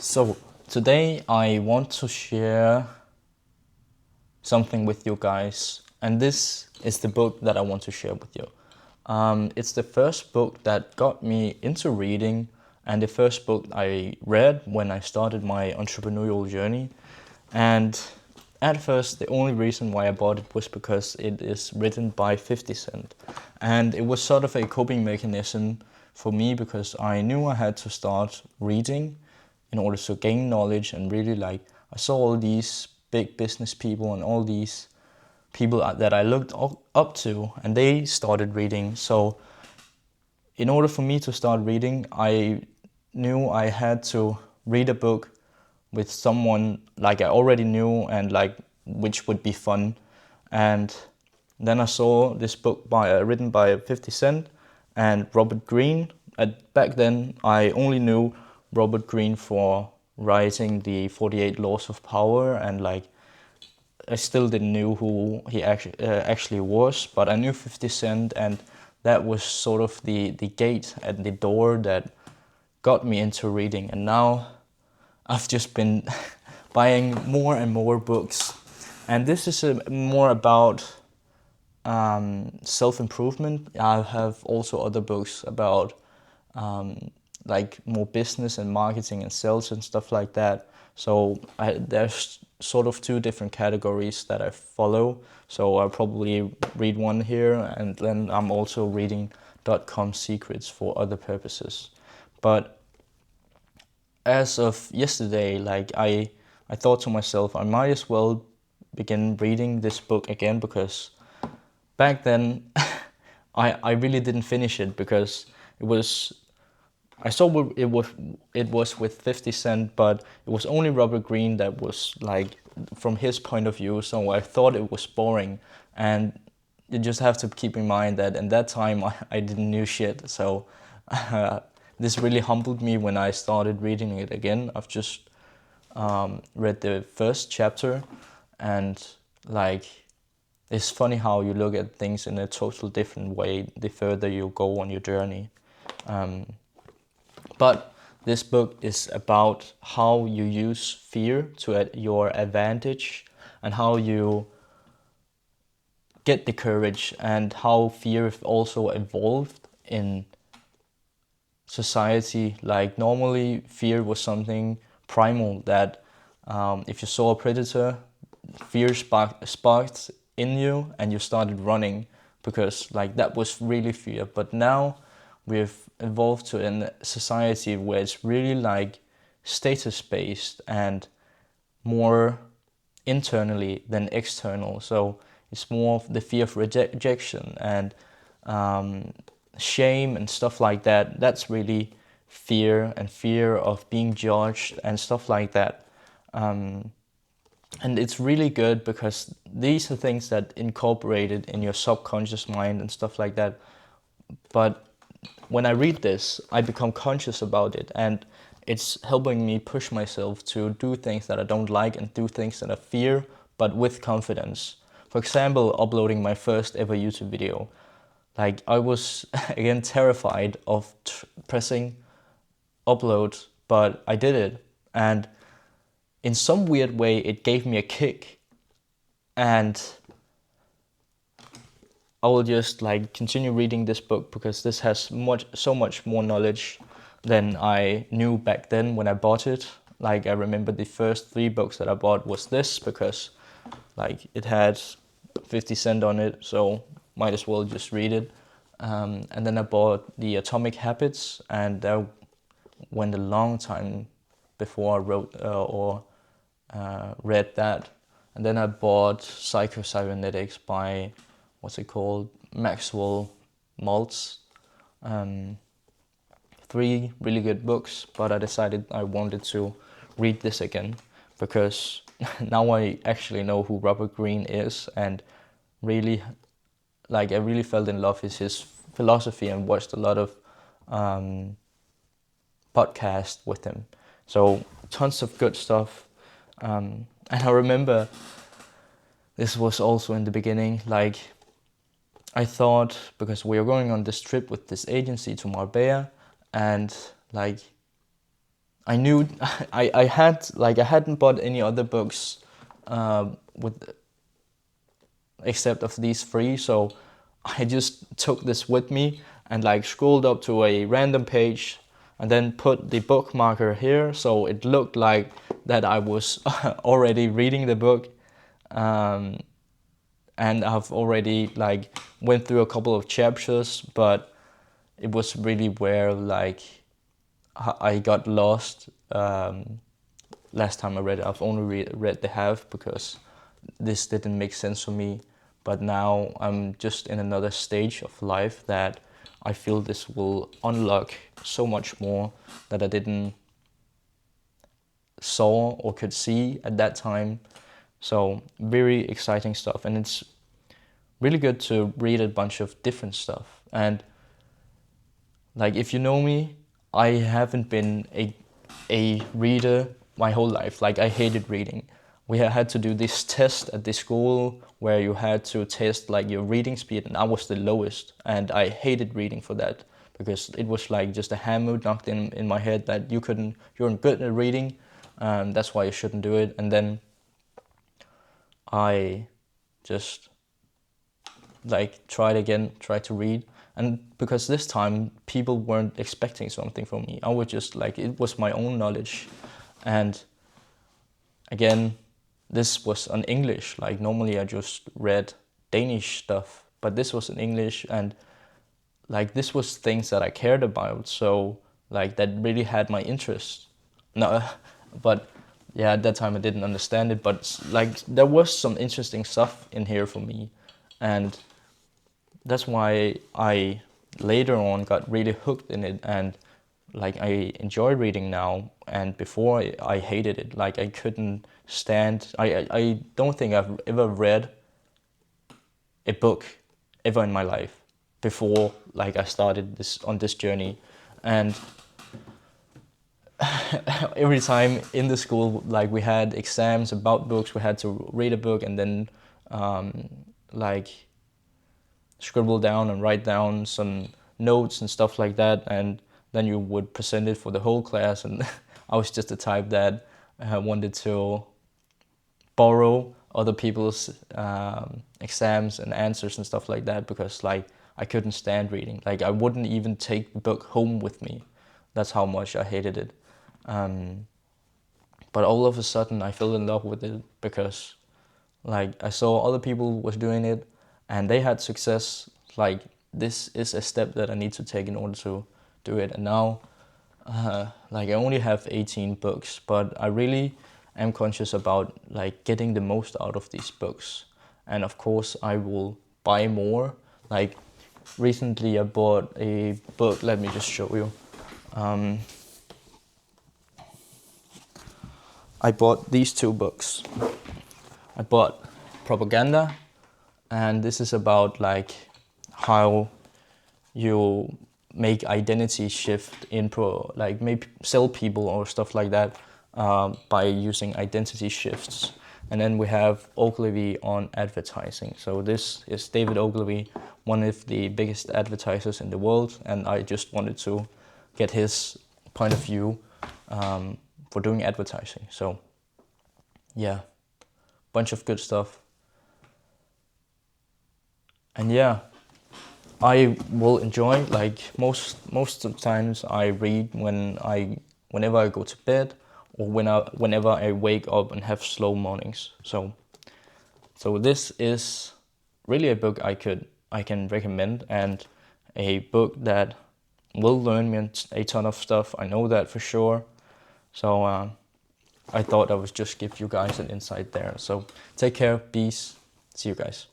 So today I want to share something with you guys, and this is the book that I want to share with you. It's the first book that got me into reading, and the first book I read when I started my entrepreneurial journey. And at first, the only reason why I bought it was because it is written by 50 Cent. And it was sort of a coping mechanism for me because I knew I had to start reading in order to gain knowledge and really I saw all these big business people and all these people that I looked up to, and they started reading. So in order for me to start reading, I knew I had to read a book with someone like I already knew and which would be fun. And then I saw this book written by 50 Cent and Robert Greene. Back then, I only knew Robert Greene for writing the 48 Laws of Power, and I still didn't know who he actually was, but I knew 50 Cent, and that was sort of the gate at the door that got me into reading. And now I've just been buying more and more books. And this is more about self-improvement. I have also other books about more business and marketing and sales and stuff like that. So there's sort of two different categories that I follow. So I'll probably read one here, and then I'm also reading .com secrets for other purposes. But as of yesterday, I thought to myself, I might as well begin reading this book again, because back then I really didn't finish it because I saw it was with 50 Cent, but it was only Robert Greene that was from his point of view. So I thought it was boring, and you just have to keep in mind that in that time I didn't know shit. So this really humbled me when I started reading it again. I've just read the first chapter, and it's funny how you look at things in a total different way the further you go on your journey. But this book is about how you use fear to your advantage, and how you get the courage, and how fear also evolved in society. Like normally fear was something primal that if you saw a predator, fear sparked in you and you started running, because that was really fear. But now we've evolved to a society where it's really status based and more internally than external. So it's more of the fear of rejection and shame and stuff like that. That's really fear, and fear of being judged and stuff like that. And it's really good because these are things that incorporated in your subconscious mind and stuff like that. But when I read this, I become conscious about it, and it's helping me push myself to do things that I don't like and do things that I fear, but with confidence. For example, uploading my first ever YouTube video. I was again terrified of pressing upload, but I did it, and in some weird way it gave me a kick, and I will just continue reading this book because this has so much more knowledge than I knew back then when I bought it. I remember the first 3 books that I bought was this, because it had 50 Cent on it, so might as well just read it. And then I bought the Atomic Habits, and that went a long time before I wrote or read that. And then I bought Psycho-Cybernetics by, what's it called, Maxwell Maltz. 3 really good books, but I decided I wanted to read this again because now I actually know who Robert Greene is, and really I really fell in love with his philosophy and watched a lot of podcasts with him. So tons of good stuff. And I remember this was also in the beginning, I thought, because we were going on this trip with this agency to Marbella, and I knew I hadn't bought any other books with except of these three, so I just took this with me and like scrolled up to a random page and then put the bookmarker here, so it looked like that I was already reading the book, and I've already like went through a couple of chapters, but it was really where like I got lost last time I read it. I've only read the half because this didn't make sense for me. But now I'm just in another stage of life that I feel this will unlock so much more that I didn't saw or could see at that time. So very exciting stuff, and it's really good to read a bunch of different stuff. And like if you know me, I haven't been a reader my whole life. Like I hated reading. We had to do this test at the school where you had to test like your reading speed, and I was the lowest, and I hated reading for that because it was like just a hammer knocked in my head that you weren't good at reading, that's why you shouldn't do it. And then I just like tried to read, and because this time people weren't expecting something from me, I was just like, it was my own knowledge. And again, this was in English. Like normally I just read Danish stuff, but this was in English, and like this was things that I cared about, so like that really had my interest. No, but yeah, at that time I didn't understand it, but like there was some interesting stuff in here for me, and that's why I later on got really hooked in it, and like I enjoy reading now. And before I hated it. Like I couldn't stand. I don't think I've ever read a book ever in my life before like I started this journey. And every time in the school, like we had exams about books, we had to read a book and then like scribble down and write down some notes and stuff like that, and then you would present it for the whole class. And I was just the type that wanted to borrow other people's exams and answers and stuff like that, because like I couldn't stand reading. Like I wouldn't even take the book home with me. That's how much I hated it. But all of a sudden I fell in love with it because like I saw other people was doing it and they had success. Like this is a step that I need to take in order to do it. And now like I only have 18 books, but I really am conscious about like getting the most out of these books. And of course I will buy more. Like recently I bought a book, let me just show you. I bought these two books. I bought Propaganda, and this is about like how you make identity shift in like maybe sell people or stuff like that by using identity shifts. And then we have Ogilvy on advertising. So this is David Ogilvy, one of the biggest advertisers in the world, and I just wanted to get his point of view for doing advertising. So yeah, bunch of good stuff. And yeah, I will enjoy, like most of the times I read whenever I go to bed, or whenever I wake up and have slow mornings. So this is really a book I can recommend, and a book that will learn me a ton of stuff. I know that for sure. So I thought I would just give you guys an insight there. So take care, peace, see you guys.